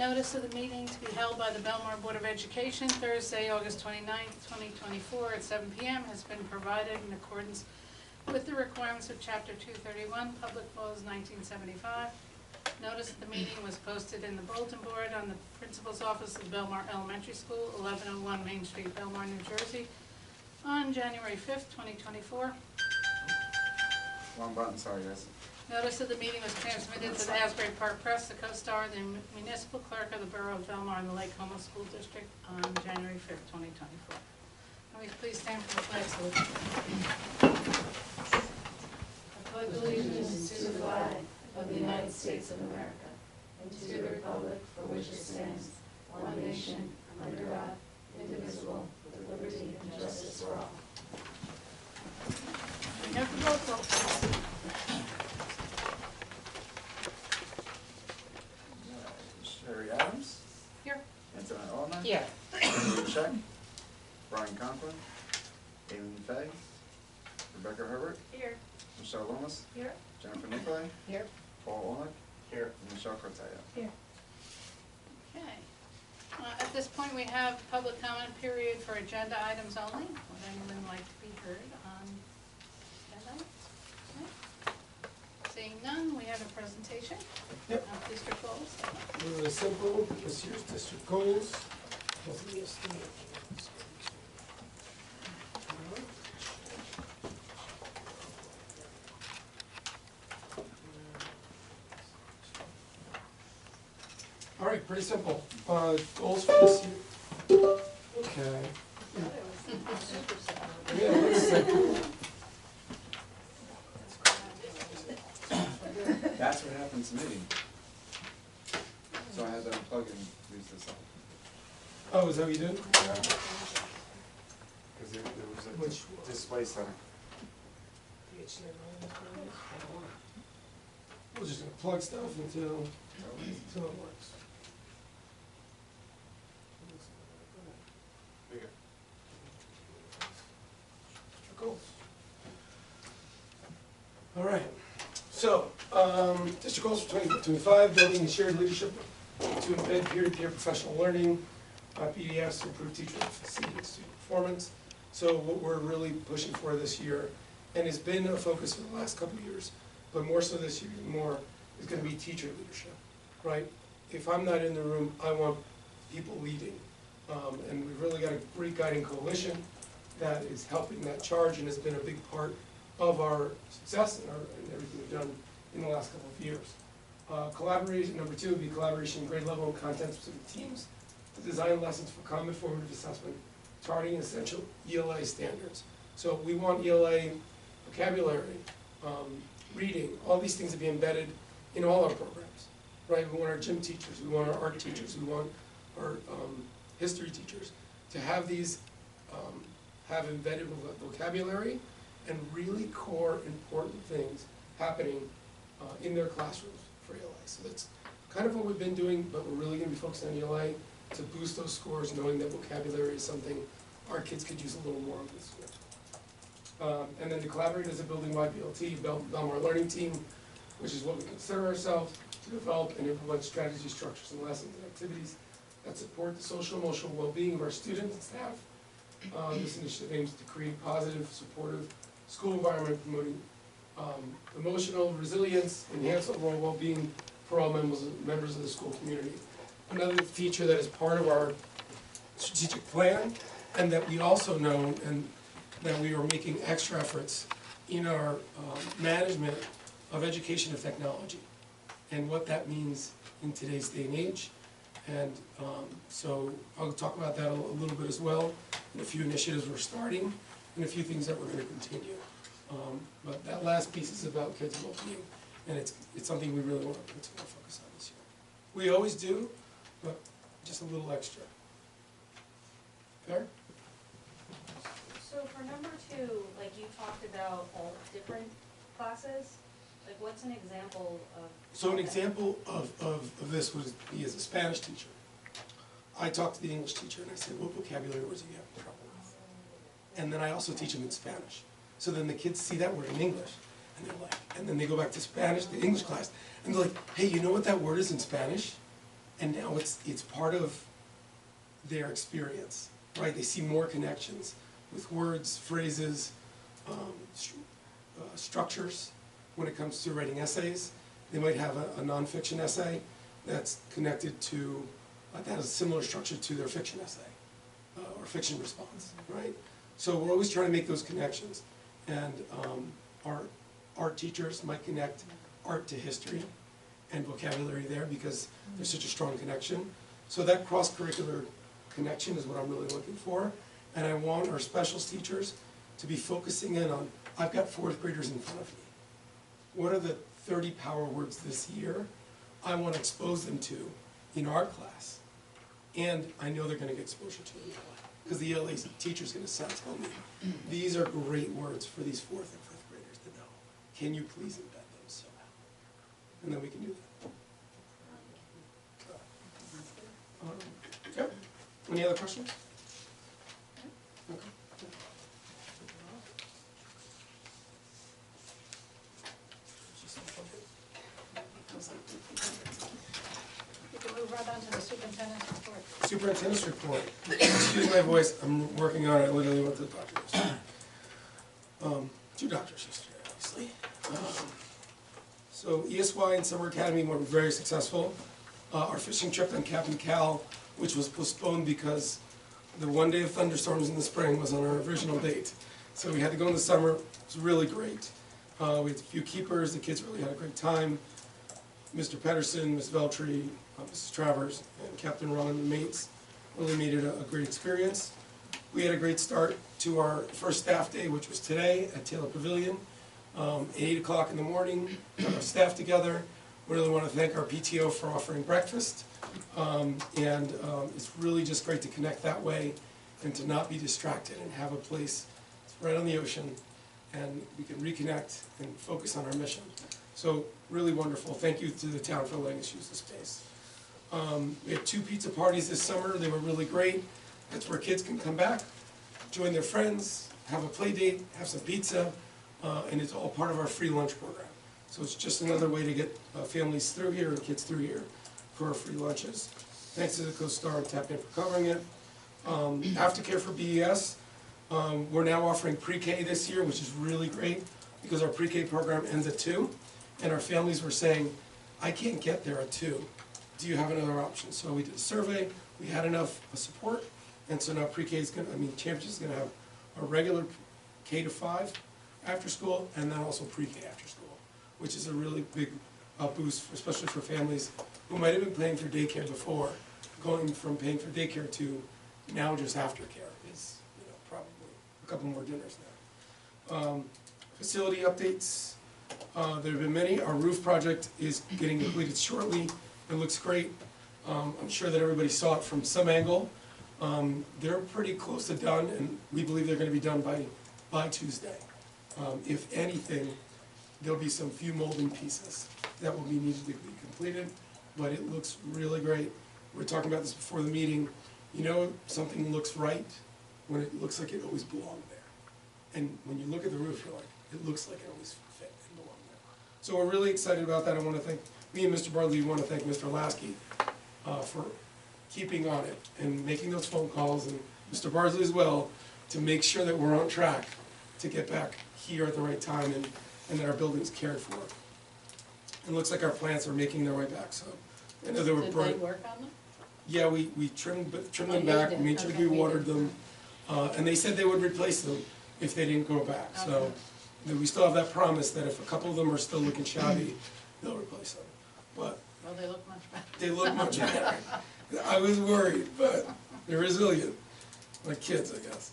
notice of the meeting to be held by the Belmar Board of Education Thursday, August 29th, 2024 at 7 p.m. has been provided in accordance with the requirements of Chapter 231, Public Laws 1975. Notice of the meeting was posted in the bulletin board on the Principal's Office of Belmar Elementary School, 1101 Main Street, Belmar, New Jersey, on January 5th, 2024. Wrong button, sorry guys. Notice of the meeting was transmitted to the Asbury Park Press, the Co-Star, the municipal clerk of the Borough of Belmar and the Lake Como School District on January 5th, 2024. Can we please stand for the flag salute? I pledge allegiance to the flag of the United States of America and to the republic for which it stands, one nation, under God, indivisible, with liberty and justice for all. We have the roll call, please. Sherry Adams. Here. Antoinette Allman. Here. Andrew Check. Brian Conklin. Aileen Fay. Rebecca Herbert. Here. Michelle Lomas. Here. Jennifer Nicolay. Here. Paul Olnick. Here. And Michelle Cortaya. Here. Okay. At this point, we have public comment period for agenda items only. Would anyone like to be heard on agenda items? Okay. Seeing none, we have a presentation of district goals. Really simple. This here's district goals. All right, pretty simple. Goals for this year. Okay. Yeah, let's see. That's what happened to me. So I had to unplug and use this up. Oh, is that what you did? Because there was a Which display center. We're just gonna plug stuff until it works. Bigger. Goals. All right. So, district goals for 2025, building and shared leadership to embed peer-to-peer professional learning, PDFs to improve teacher efficiency and student performance. So what we're really pushing for this year, and has been a focus for the last couple of years, but more so this year, more, is going to be teacher leadership, right? If I'm not in the room, I want people leading. And we've really got a great guiding coalition that is helping that charge and has been a big part of our success and everything we've done in the last couple of years. Collaboration, number 2 would be collaboration in grade level and content specific teams to design lessons for common formative assessment, targeting essential ELA standards. So we want ELA vocabulary, reading, all these things to be embedded in all our programs, right? We want our gym teachers, we want our art teachers, we want our history teachers to have these, have embedded vocabulary and really core important things happening in their classrooms for ELA. So that's kind of what we've been doing, but we're really going to be focused on ELA to boost those scores, knowing that vocabulary is something our kids could use a little more of this year. And then to collaborate as a building-wide BLT, Belmar Learning Team, which is what we consider ourselves, to develop and implement strategies, structures, and lessons and activities that support the social and emotional well-being of our students and staff. This initiative aims to create positive, supportive school environment, promoting emotional resilience, enhance overall well-being for all members of the school community. Another feature that is part of our strategic plan, and that we also know, and that we are making extra efforts in our management of education and technology, and what that means in today's day and age. And so I'll talk about that a little bit as well, and a few initiatives we're starting, and a few things that we're going to continue. But that last piece is about kids' well-being, and it's something we really want to put some more focus on this year. We always do, but just a little extra. Fair? So for number 2, like you talked about all different classes, like what's an example of? So an example of this would be as a Spanish teacher. I talked to the English teacher and I said, what vocabulary words are you having trouble with? And then I also teach them in Spanish. So then the kids see that word in English, and they're like, and then they go back to Spanish, the English class, and they're like, hey, you know what that word is in Spanish? and now it's part of their experience, right? They see more connections with words, phrases, structures when it comes to writing essays. They might have a nonfiction essay that's connected to, that has a similar structure to their fiction essay, or fiction response, right? So we're always trying to make those connections. And our art teachers might connect art to history and vocabulary there because there's such a strong connection. So that cross-curricular connection is what I'm really looking for. And I want our specials teachers to be focusing in on, I've got fourth graders in front of me. What are the 30 power words this year I want to expose them to in our class? And I know they're going to get exposure to it in ELA, because the ELA teacher's going to tell me, these are great words for these fourth and fifth graders to know. Can you please embed them somehow? And then we can do that. Yep. Any other questions? Okay. You can move right on to the superintendent's report. Superintendent's report. Excuse my voice, I'm working on it. I literally went to the doctor yesterday. 2 doctors yesterday, obviously. So ESY and Summer Academy were very successful. Our fishing trip on Captain Cal, which was postponed because the one day of thunderstorms in the spring was on our original date. So we had to go in the summer. It was really great. We had a few keepers. The kids really had a great time. Mr. Pedersen, Ms. Veltri, Mrs. Travers, and Captain Ron and the mates really made it a great experience. We had a great start to our first staff day, which was today at Taylor Pavilion. At 8 o'clock in the morning, got our staff together. We really want to thank our PTO for offering breakfast. It's really just great to connect that way and to not be distracted and have a place that's right on the ocean and we can reconnect and focus on our mission. So really wonderful. Thank you to the town for letting us use the space. We had 2 pizza parties this summer. They were really great. That's where kids can come back, join their friends, have a play date, have some pizza, and it's all part of our free lunch program. So it's just another way to get families through here and kids through here for our free lunches. Thanks to the CoStar and Tap In for covering it. Aftercare for BES. We're now offering pre-K this year, which is really great because our pre-K program ends at 2. And our families were saying, I can't get there at 2. Do you have another option? So we did a survey. We had enough support. And so now pre-K is going to, Championship is going to have a regular K to 5 after school and then also pre-K after school, which is a really big boost, especially for families who might have been paying for daycare before. Going from paying for daycare to now just aftercare is, probably a couple more dinners now. Facility updates. There have been many. Our roof project is getting completed shortly. It looks great. I'm sure that everybody saw it from some angle. They're pretty close to done, and we believe they're going to be done by Tuesday. If anything, there'll be some few molding pieces that will be needed to be completed, but it looks really great. We were talking about this before the meeting. Something looks right when it looks like it always belonged there. And when you look at the roof, you're like, it looks like it always fit and belonged there. So we're really excited about that. I want to thank, me and Mr. Bartley want to thank Mr. Lasky for keeping on it and making those phone calls, and Mr. Bartley as well, to make sure that we're on track to get back here at the right time and that our building's cared for. It looks like our plants are making their way back, so I know they were Did bright. they work on them? Yeah, we trimmed them you back, did. made sure Okay, we you watered did. them, and they said they would replace them if they didn't go back. So Okay. that we still have that promise that if a couple of them are still looking shabby, they'll replace them. But Well, they look much better. they look much better. I was worried, but they're resilient, like kids, I guess.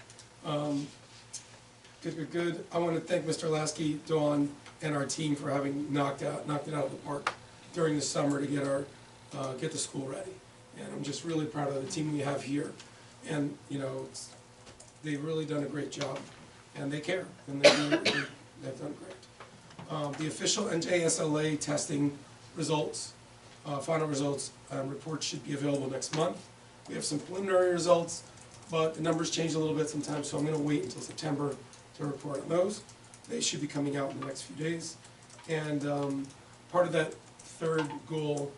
Good. I want to thank Mr. Lasky, Dawn, and our team for having knocked it out of the park during the summer to get the school ready. And I'm just really proud of the team we have here. And they've really done a great job, and they care, and they've done great. The official NJSLA testing results, final results, reports should be available next month. We have some preliminary results, but the numbers change a little bit sometimes, so I'm going to wait until September to report on those. They should be coming out in the next few days. And part of that third goal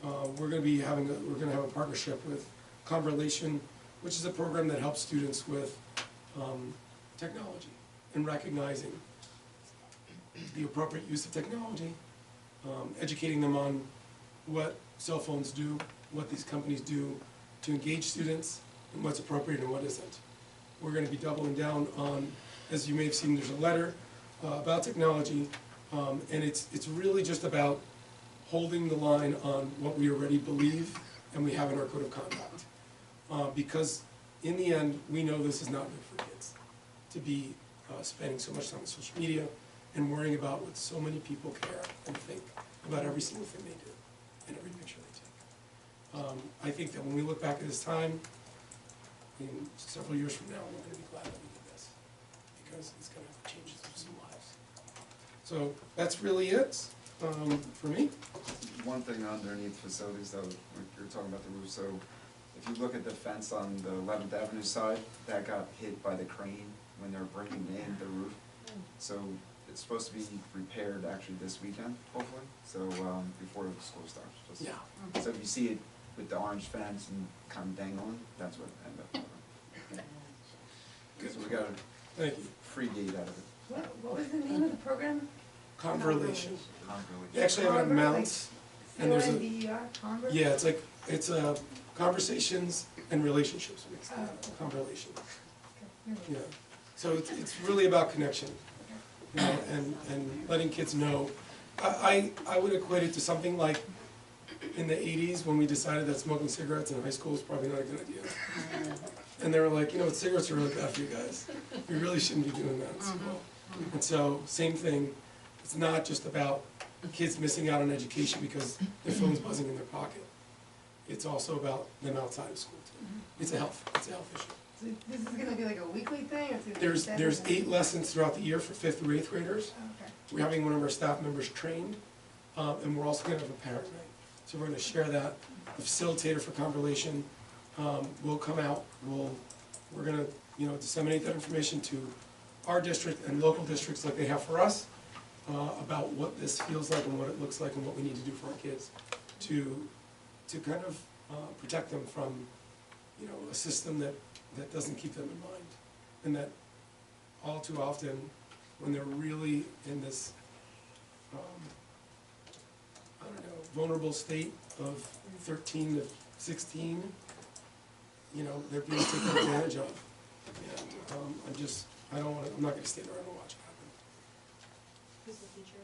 we're gonna have a partnership with Converlation, which is a program that helps students with technology and recognizing the appropriate use of technology, educating them on what cell phones do, what these companies do to engage students, and what's appropriate and what isn't. We're gonna be doubling down on, as you may have seen, there's a letter about technology, and it's really just about holding the line on what we already believe and we have in our code of conduct. Because in the end, we know this is not good for kids, to be spending so much time on social media and worrying about what so many people care and think about every single thing they do and every picture they take. I think that when we look back at this time, in several years from now, we're gonna be glad that we did this, because it's gonna change some lives. So that's really it for me. One thing underneath facilities though, when you're talking about the roof, so if you look at the fence on the 11th Avenue side, that got hit by the crane when they were bringing in the roof. So it's supposed to be repaired actually this weekend, hopefully, so before the school starts. Just- Yeah. So if you see it with the orange fence and kind of dangling, that's what ended up happening. So we got a Thank you. free gate out of it. What was the name of the program? Converlation. Not They actually have an amount, and there's a, C-O-N-V-E-R, Conver? yeah, it's conversations and relationships, mixed together, converlation. Yeah, so it's really about connection, you know, and letting kids know. I would equate it to something like in the 80s when we decided that smoking cigarettes in high school is probably not a good idea. And they were like, you know, cigarettes are really bad for you guys. You really shouldn't be doing that in school. And so, same thing, it's not just about kids missing out on education because their phone's buzzing in their pocket. It's also about them outside of school too. It's a health issue. So this is gonna be like a weekly thing, or it's gonna be There's 8 lessons throughout the year for 5th through 8th graders. Okay. We're having one of our staff members trained, and we're also gonna have a parent night. So we're gonna share that. The facilitator for Converlation will come out. We're gonna, you know, disseminate that information to our district and local districts like they have for us, about what this feels like and what it looks like and what we need to do for our kids to kind of protect them from, you know, a system that doesn't keep them in mind. And that all too often, when they're really in this, I don't know, vulnerable state of 13 to 16, you know, they're being taken advantage of. And I'm not gonna stay there and watch it happen. Who's the teacher?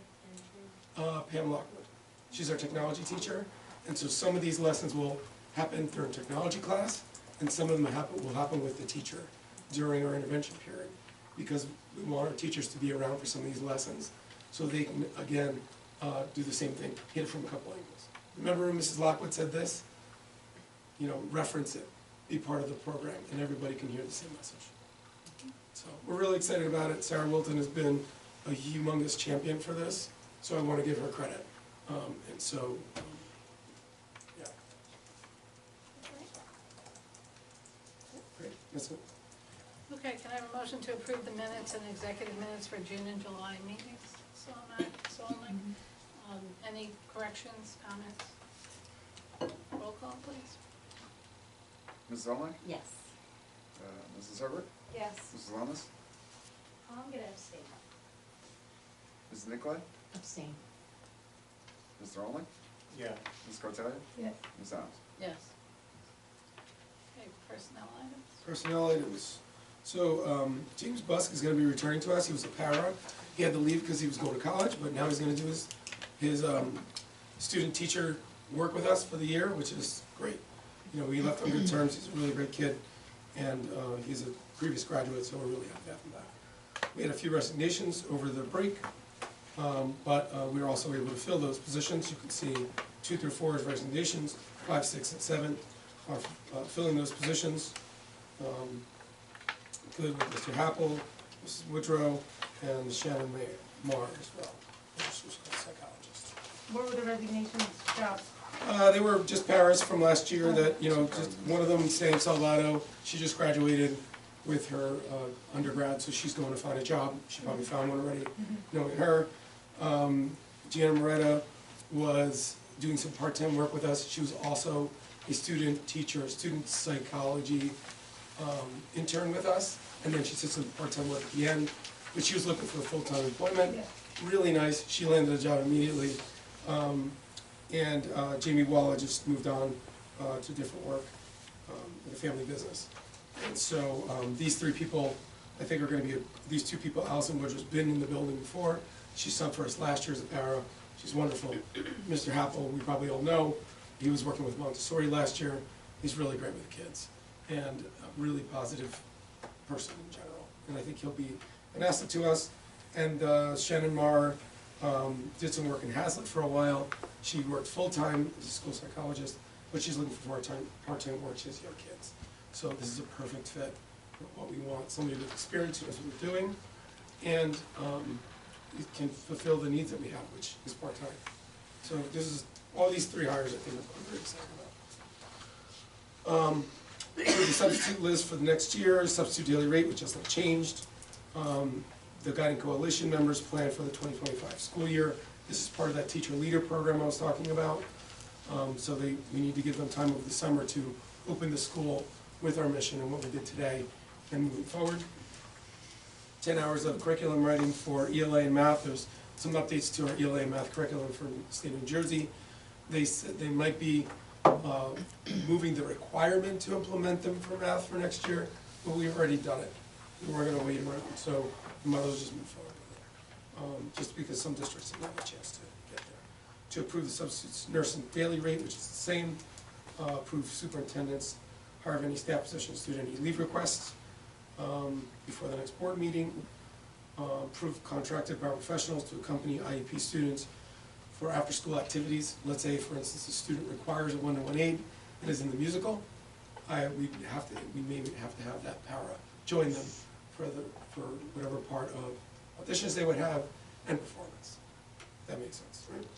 Pam Lockwood. She's our technology teacher, and so some of these lessons will happen during technology class, and some of them will happen with the teacher during our intervention period, because we want our teachers to be around for some of these lessons, so they can, again, do the same thing, hit it from a couple angles. Remember when Mrs. Lockwood said this? You know, reference it, be part of the program, and everybody can hear the same message. So we're really excited about it. Sarah Wilton has been a humongous champion for this, so I want to give her credit. And so, yeah. Great, that's it. Okay, can I have a motion to approve the minutes and executive minutes for June and July meetings? So only. Any corrections, comments? Roll call, please. Mrs. Olmec? Yes. Mrs. Herbert? Yes. Mrs. Lamas? I'm gonna abstain. Mrs. Nicolay? Abstain. Mr. Olmec? Yeah. Ms. Cartelli? Yes. Ms. Adams? Yes. Okay, personnel items. Personnel items. So, James Busk is gonna be returning to us. He was a para. He had to leave because he was going to college, but now he's gonna do his student teacher work with us for the year, which is great. You know, he left on good terms. He's a really great kid, and he's a previous graduate, so we're really happy to have him back. We had a few resignations over the break, but we were also able to fill those positions. You can see 2 through 4 is resignations, 5, 6, and 7 are filling those positions. Including Mr. Happel, Mrs. Woodrow, and Shannon Mar as well, who's a psychologist. What were the resignations, jobs? They were just paras from last year that, you know, just one of them, Sam Salvato, she just graduated with her undergrad, so she's going to find a job. She probably found one already, knowing her. Gianna Moretta was doing some part-time work with us. She was also a student teacher, a student psychology intern with us, and then she did some part-time work at the end, but she was looking for full-time employment. Really nice, she landed a job immediately. And Jamie Walla just moved on to different work with a family business. And so these three people, I think are gonna be, these two people, Allison Woodruff's been in the building before. She subbed for us last year as a para. She's wonderful. Mr. Happel, we probably all know, he was working with Montessori last year. He's really great with kids and a really positive person in general. And I think he'll be an asset to us. And Shannon Marr did some work in Hazlitt for a while. She worked full-time as a school psychologist, but she's looking for part-time work. She has young kids. So this is a perfect fit for what we want, somebody with experience who knows what we're doing, and it can fulfill the needs that we have, which is part-time. So this is, all these three hires I think I'm very excited about. For the substitute list for the next year, substitute daily rate, which has not changed. The Guiding Coalition members plan for the 2025 school year. This is part of that teacher leader program I was talking about. So we need to give them time over the summer to open the school with our mission and what we did today and moving forward. 10 hours of curriculum writing for ELA and math. There's some updates to our ELA and math curriculum from the state of New Jersey. They said they might be moving the requirement to implement them for math for next year, but we've already done it. We're gonna wait around, so we might as well just move forward with it. Just because some districts didn't have a chance to get there. To approve the substitute nursing daily rate, which is the same. Approve superintendents, hire any staff positions due to any leave requests before the next board meeting. Approve contracted paraprofessionals to accompany IEP students for after-school activities. Let's say, for instance, a student requires a one-to-one aid and is in the musical. We may have to have that para join them for whatever part of auditions they would have and performance. That makes sense, right?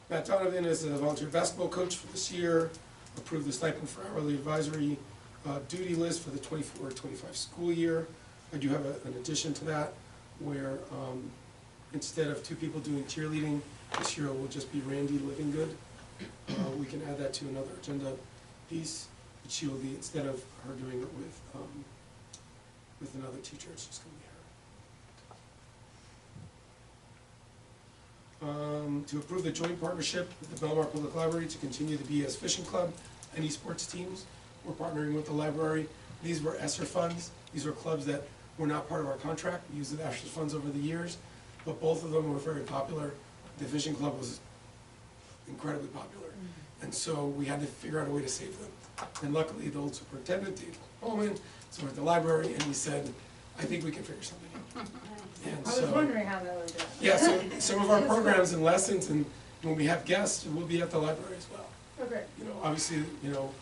Matt Donovan is a volunteer basketball coach for this year. Approved the stipend for hourly advisory duty list for the 24-25 school year. I do have an addition to that where instead of 2 people doing cheerleading, this year it will just be Randy Livinggood. We can add that to another agenda piece, but she will be, instead of her doing it with another teacher, it's just gonna be her. To approve the joint partnership with the Belmar Public Library to continue the BS Fishing Club and esports teams. We're partnering with the library. These were ESSER funds. These were clubs that were not part of our contract. We used the ESSER funds over the years, but both of them were very popular. The fishing club was incredibly popular. And so we had to figure out a way to save them. And luckily, the old superintendent, Dave Holman, so we're at the library, and he said, I think we can figure something out. And I was wondering how that would go. yeah, so some of our programs and lessons, and when we have guests, we'll be at the library as well. Okay. You know, obviously, you know,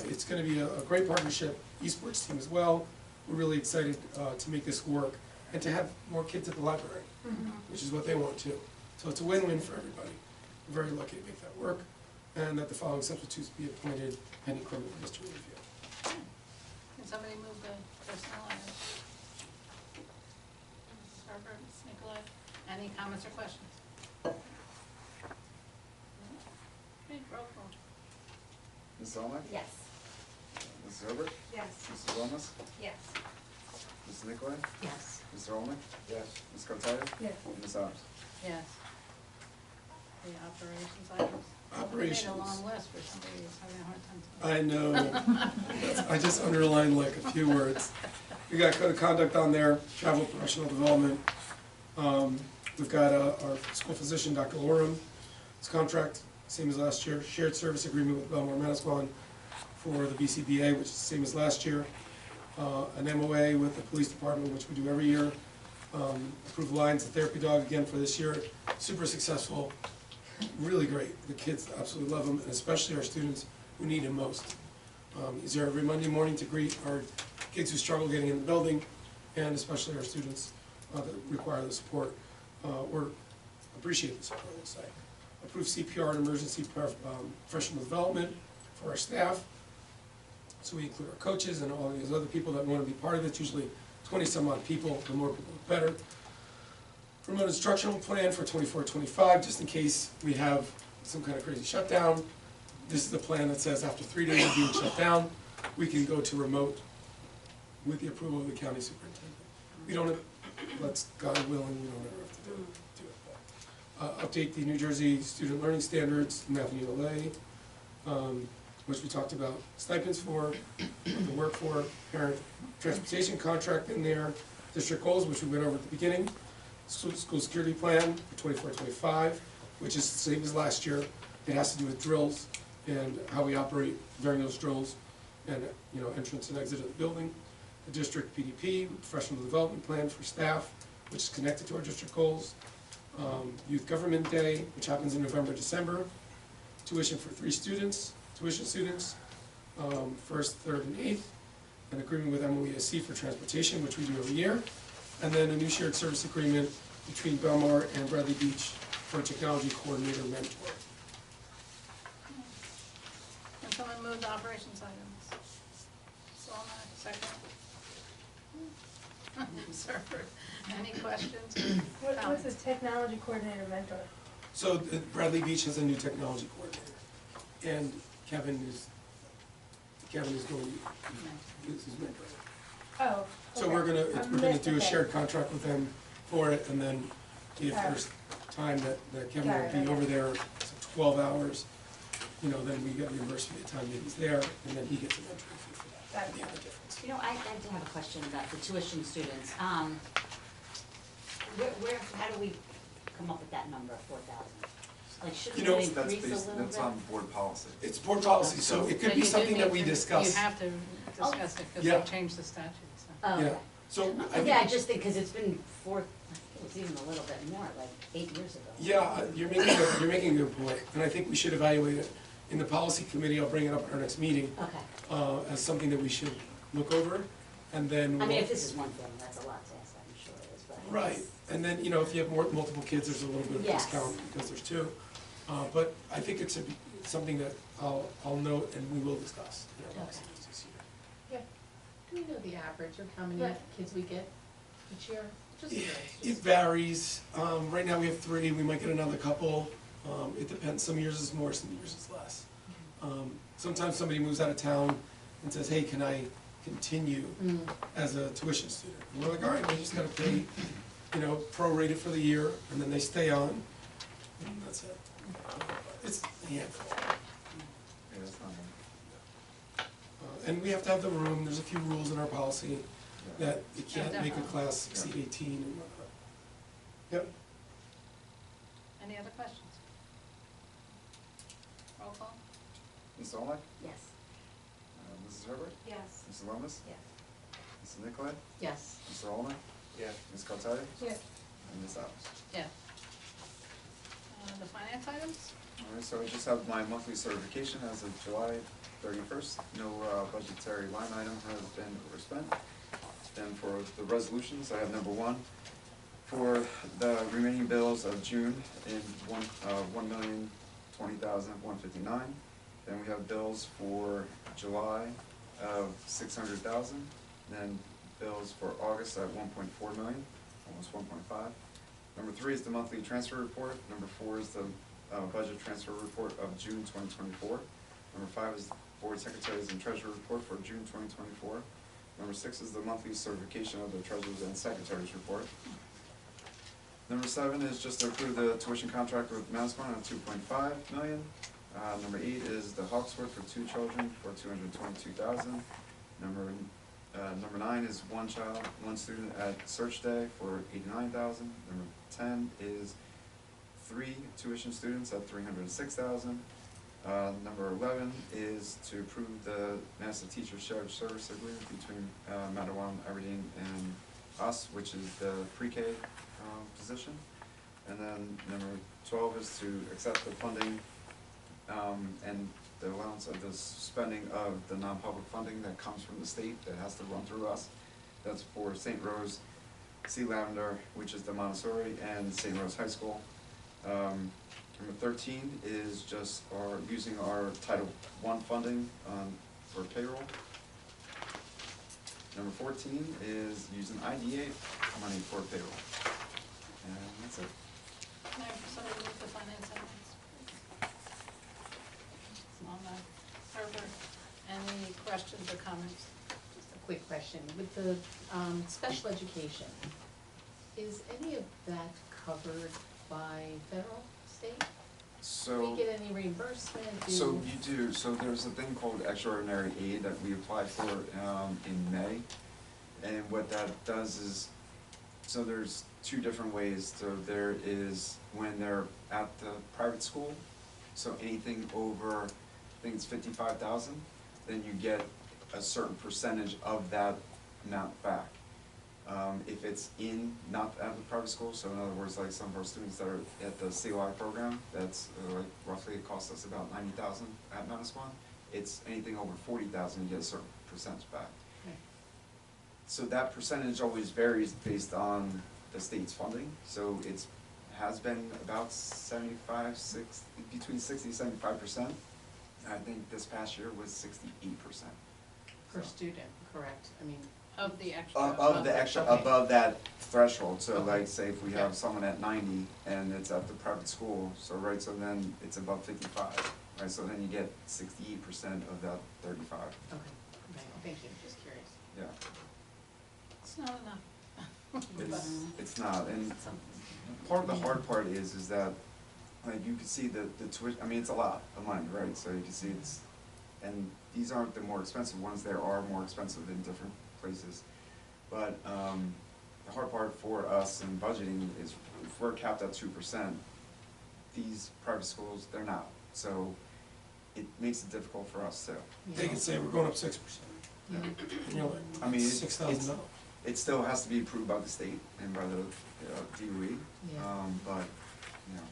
it's gonna be a great partnership, esports team as well. We're really excited to make this work and to have more kids at the library, which is what they want too. So it's a win-win for everybody. We're very lucky to make that work, and that the following substitutes be appointed pending criminal history review. Can somebody move the personnel items? Mrs. Harper, Ms. Nicolai, any comments or questions? Okay, roll call. Ms. Zolnick? Yes. Mrs. Herbert? Yes. Mrs. Wilmes? Yes. Mrs. Nicolai? Yes. Mr. Olman? Yes. Ms. Cartaya? Yes. Ms. Adams? Yes. The operations items. Operations. We made a long list for somebody who's having a hard time. I know. I just underlined like a few words. We got code of conduct on there, travel professional development. We've got our school physician, Dr. Oram, his contract, same as last year. Shared service agreement with Belmar Manasquan for the BCBA, which is the same as last year. An MOA with the police department, which we do every year. Approved Lions and Therapy Dog again for this year. Super successful, really great. The kids absolutely love him, and especially our students who need him most. He's there every Monday morning to greet our kids who struggle getting in the building, and especially our students that require the support, or appreciate the support, let's say. Approved CPR and emergency professional development for our staff. So we include our coaches and all these other people that want to be part of it, usually 20-some odd people, the more people the better. remote instructional plan for 24-25, just in case we have some kind of crazy shutdown. This is the plan that says after 3 days of being shut down, we can go to remote with the approval of the county superintendent. We don't have, let's, God willing, we don't ever have to do it. Update the New Jersey Student Learning Standards, Matthew Lay, which we talked about stipends for, the work for, parent transportation contract in there, district goals, which we went over at the beginning, school security plan for 24-25, which is the same as last year. It has to do with drills and how we operate during those drills and, you know, entrance and exit of the building. The district PDP, professional development plan for staff, which is connected to our district goals. Youth Government Day, which happens in November, December. Tuition for 3 students, tuition students, 1st, 3rd, and 8th. An agreement with MOESC for transportation, which we do every year. And then a new shared service agreement between Belmar and Bradley Beach for a technology coordinator mentor. Can someone move the operations items? Solomon, second. Sir, any questions? What's the technology coordinator mentor? So Bradley Beach has a new technology coordinator, and Kevin is going to, is his mentor. Oh, So okay. we're gonna do a Okay. shared contract with them for it, and then if there's time that Kevin Got will it, be okay. over there, so 12 hours, you know, then we get reimbursed for the time that he's there, and then he gets a mentoring fee for that. Got it. The other difference. You know, I did have a question about the tuition students. How do we come up with that number, 4,000? Like, You shouldn't know, we That's increase a based, little bit? that's on board policy. It's board policy, so it could But be you do something that need we to- discuss. You have to discuss it, because Yeah. they changed the statute, so. Oh, Yeah, okay. so I think. Yeah, I just think, because it's been it was even a little bit more, like 8 years ago. Yeah, you're making a good point, and I think we should evaluate it. In the policy committee, I'll bring it up at our next meeting, Okay. as something that we should look over, and then. I mean, we'll- if this is one thing, that's a lot to ask, I'm sure it is, but. Right, and then, you know, if you have multiple kids, there's a little bit of Yes. discount because there's 2. But I think it's something that I'll note and we will discuss in our policy Okay. this year. Do we know the average of how many Right. kids we get each year? Just It curious. it varies. Right now we have 3, we might get another couple. It depends, some years it's more, some years it's less. Sometimes somebody moves out of town and says, hey, can I continue as a tuition student? And we're like, all right, we just gotta pay, you know, prorated for the year, and then they stay on, and that's it. It's a handful. Yeah, that's not bad. And we have to have the room, there's a few rules in our policy Yeah. that you can't make a definitely. class exceed 18 and whatnot. Yep. Any other questions? Roll call? Ms. Olmec? Yes. Mrs. Herbert? Yes. Mrs. Lomas? Yes. Mrs. Nicolay? Yes. Mr. Olmec? Yeah. Ms. Cartati? Yeah. And Ms. Adams? Yeah. The finance items? All right, so I just have my monthly certification as of July 31st. No budgetary line item has been overspent. And for the resolutions, I have number 1. For the remaining bills of June in $1,020,159. Then we have bills for July of $600,000. Then bills for August at $1.4 million, almost 1.5. Number 3 is the monthly transfer report. Number 4 is the budget transfer report of June 2024. Number 5 is board secretaries and treasurer report for June 2024. Number 6 is the monthly certification of the treasurers and secretaries report. Number 7 is just to approve the tuition contract with Mascon at $2.5 million. Number 8 is the Hawkswood for 2 children for $222,000. Number 9 is one student at Search Day for $89,000. Number 10 is 3 tuition students at $306,000. Number 11 is to approve the Master Teacher Shared Service Agreement between Madawan, Aberdeen, and us, which is the pre-K position. And then number 12 is to accept the funding and the allowance of the spending of the non-public funding that comes from the state that has to run through us. That's for St. Rose, Sea Lavender, which is the Montessori, and St. Rose High School. Number 13 is just using our Title I funding for payroll. Number 14 is using IDA money for payroll. And that's it. Can I have somebody move the finance items? Mona, Herbert, any questions or comments? Just a quick question, with the, special education, is any of that covered by federal, state? Do So. we get any reimbursement? So you do, so there's a thing called extraordinary aid that we apply for in May. And what that does is, so there's two different ways. So there is when they're at the private school, so anything over, I think it's 55,000, then you get a certain percentage of that amount back. If it's not at the private school, so in other words, like some of our students that are at the COI program, that's like roughly, it costs us about 90,000 at Manasquan. It's anything over 40,000, you get a certain percentage back. Okay. So that percentage always varies based on the state's funding, so has been about 75, between 60 and 75%. I think this past year was 68%. Per student, correct, I mean, Of the extra. Of the extra, Okay. above that threshold, so Okay. like, say if we Okay. have someone at 90 and it's at the private school, so right, so then it's above 55, right, so then you get 68% of that 35, okay, thank you, just curious. yeah. It's not enough. It's not, and Some- part of the hard part is that, like, you can see the tuition, I mean, it's a lot of money, right, so you can see and these aren't the more expensive ones, there are more expensive in different places. But, the hard part for us in budgeting is if we're capped at 2%, these private schools, they're not, so it makes it difficult for us too. They could say we're going up 6%, Yeah. and you're I like, mean, $6,000. It still has to be approved by the state and by the DOE, Yeah. but, you know,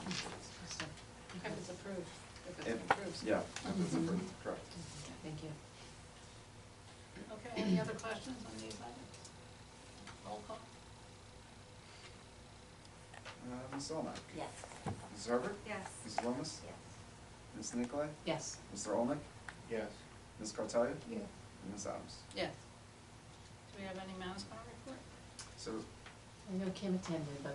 If it's approved, if If- it's approved. yeah, if it's approved, correct. Thank you. Okay, any other questions on these items? Roll call? Ms. Olmec? Yes. Ms. Herbert? Yes. Ms. Lomas? Yes. Ms. Nicolay? Yes, Mr. Olmec? Yes. Ms. Cartelia? Yeah. And Ms. Adams? Yes. Do we have any Manasquan report? So, I know Kim attended, but,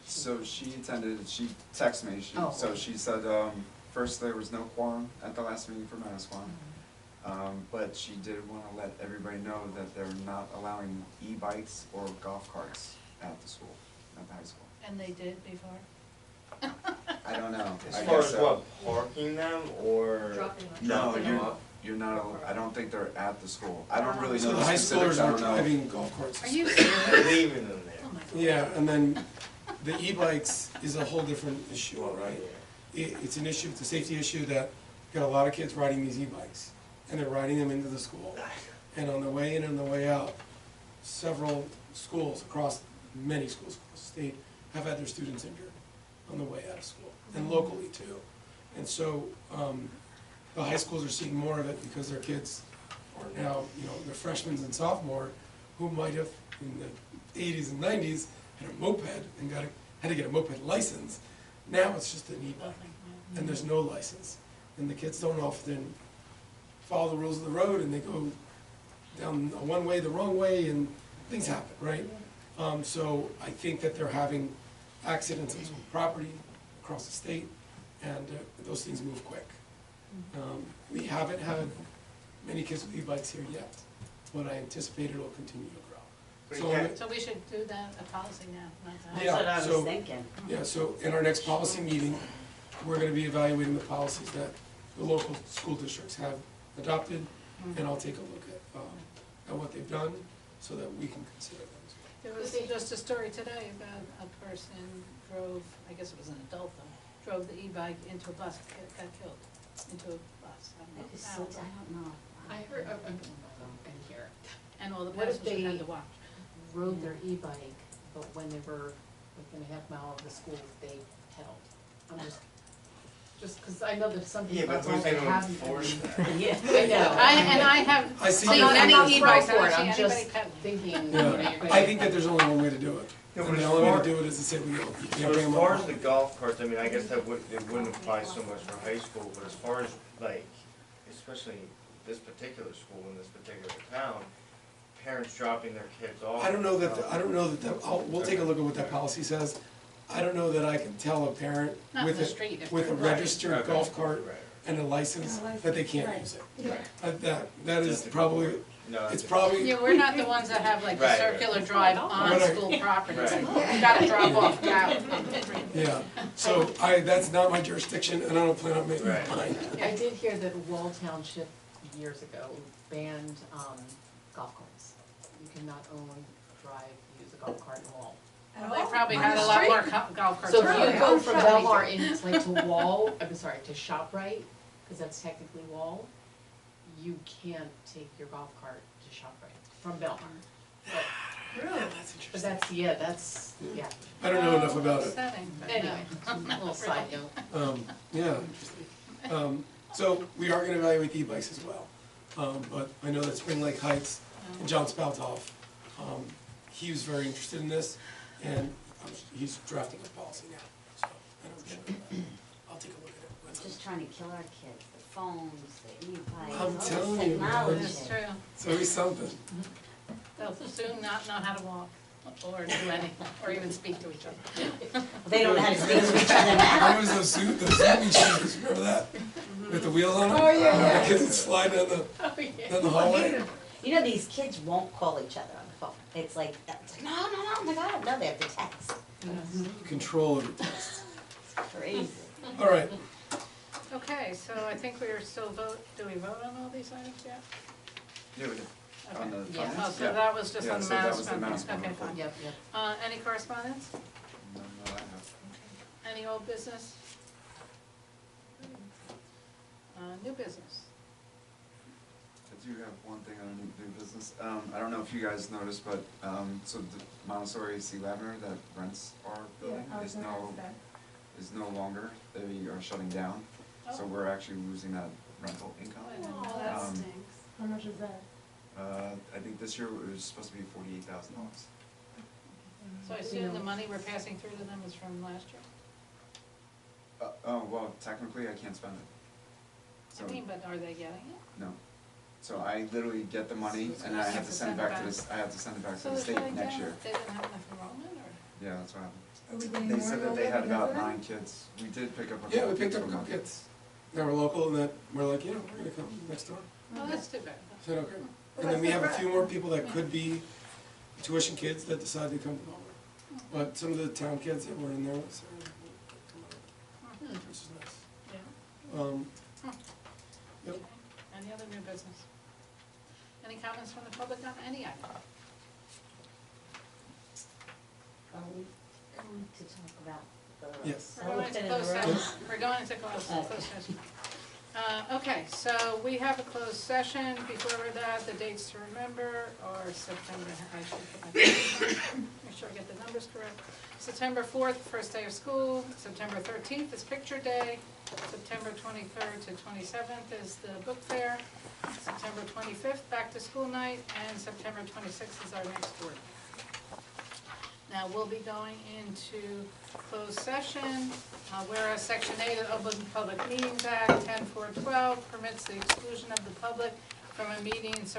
so she attended, she texted me, Oh. so she said, first there was no quorum at the last meeting for Manasquan. But she did wanna let everybody know that they're not allowing e-bikes or golf carts at the school, at the high school. And they did before? I don't know, As I far guess as so. what, parking them or? Dropping them. No, dropping them off? you're not, I don't think they're at the school. I don't really So know the the high specifics, schoolers I are don't know. driving golf carts. Are you They're serious? leaving them there. Oh my God. Yeah, and then the e-bikes is a whole different issue, Well, right? yeah. It's an issue, it's a safety issue that got a lot of kids riding these e-bikes, and they're riding them into the school. And on the way in and the way out, several schools many schools across the state have had their students injured on the way out of school, and locally too. And so, the high schools are seeing more of it because their kids are now, they're freshmen and sophomore, who might have, in the 80s and 90s, had a moped and had to get a moped license. Now it's just an e-bike, Nothing, and there's no license. And the kids don't often follow the rules of the road, and they go down one way the wrong way, and things happen, right? So I think that they're having accidents on school property across the state, and those things move quick. We haven't had many kids with e-bikes here yet, but I anticipate it'll continue to grow. But So you I'm- can't- So we should do that, a policy now, not that. Yeah, That's what I so- was thinking. Yeah, so in our next policy meeting, we're gonna be evaluating the policies that the local school districts have adopted, and I'll take a look at what they've done, so that we can consider those. There was just a story today about a person drove, I guess it was an adult though, drove the e-bike into a bus, got killed, into a bus. I don't know It is how. so, I don't know. I heard, and here, And all the What if passengers had they- to watch. rode their e-bike, but when they were within a half mile of the school, they pedaled. I'm just, cause I know that some Yeah, people but don't who's gonna have. enforce that? Yeah. I know. I have I see seen that. many I'm not e-bikes, I for don't it, see I'm anybody just pedaling. thinking, Yeah, I think that there's only one way to do it, Yeah, and but the as only way far- to do it is to say, you can't So bring as them far up. as the golf carts, I mean, I guess that it wouldn't apply so much for high school, but as far as like, especially this particular school in this particular town, parents dropping their kids off. I don't know that, we'll take a look at what that policy says. I don't know that I can tell a parent Not in with the street if with a they're- Right. registered Okay. golf cart Right. and a license And a license, that they can't right. use it. Yeah. That is Just a- probably, No, it's a- probably, Yeah, we're not the ones that have like the Right. circular drive on Right. school property, it's like, Right. you gotta drop off out on the street. yeah. So that's not my jurisdiction and I don't plan on making it Right. mine. I did hear that Wall Township years ago banned, golf carts. You cannot own, drive, use a golf cart in Wall. At They all? probably On had the a lot street? more golf carts. So if around. you go I'm from sure they Belmar do. in, like to Wall, I'm sorry, to ShopRite, cause that's technically Wall, you can't take your golf cart to ShopRite from Belmar. Really? That's But interesting. that's, yeah, I don't know enough about it. Upsetting, but anyway, no. a little side note. Yeah, interesting. So we are gonna evaluate the e-bikes as well. But I know that Spring Lake Heights and John Spaltoff, he was very interested in this, and he's drafting a policy now, so I don't know. I'll take a look at it. We're just trying to kill our kids, the phones, the e-bikes, I'm all this telling you, man. technology. It's true, It's always something. they'll soon not know how to walk, or do any, or even speak to each other. They don't know how to speak to each other now. There was those suit shoes, remember that? With the wheels on them? Oh, yeah. The kids would slide down Oh, yeah. the hallway. You know, these kids won't call each other on the phone. It's like, no, oh my God, no, they have to text. Control over tests. It's crazy. All right, Okay, so I think we are still do we vote on all these items yet? Yeah, we did. On Okay. the Yeah. finance? Oh, so that was just Yeah, on the so that was the management, management okay, report. fine. Yep, yep. Any correspondence? No, I have. Any old business? New business? I do have one thing on new business. I don't know if you guys noticed, but, so the Montessori C. Lavender that rents our building Yeah, I was is gonna no, ask that. is no longer, they are shutting down. So Oh. we're actually losing that rental income. Oh, that Um, stinks. How much is that? I think this year it was supposed to be $48,000. So I assume the money we're passing through to them is from last year? Oh, well, technically I can't spend it. So, I mean, but are they getting it? no. So I literally get the money and I have to send it back to this, I have to send it back to So the they're state shutting next down, year. they didn't have enough enrollment, or? Yeah, that's what happened. Are we getting They more said that they enrollment had about because of 9 kids. We did pick up a yeah, couple we picked kids up a from couple them. kids that were local and that we're like, yeah, we're gonna come next door. Oh, that's too bad. I said, okay. And then we have a few more people that could be tuition kids that decide to come to Belmar. But some of the town kids that were in there, so, Hmm. which is nice. Yeah. Yep. Okay. Any other new business? Any comments from the public on any item? Are we going to talk about the Yes. We're going into elephant in closed the room? session. We're going into closed Okay. session. Okay, so we have a closed session. Before that, the dates to remember are September, I should put my, make sure I get the numbers correct. September 4th, first day of school. September 13th is picture day. September 23rd to 27th is the book fair. September 25th, back to school night, and September 26th is our next board. Now, we'll be going into closed session, whereas Section 8 of the Open Public Meetings Act, 10412, permits the exclusion of the public from a meeting in certain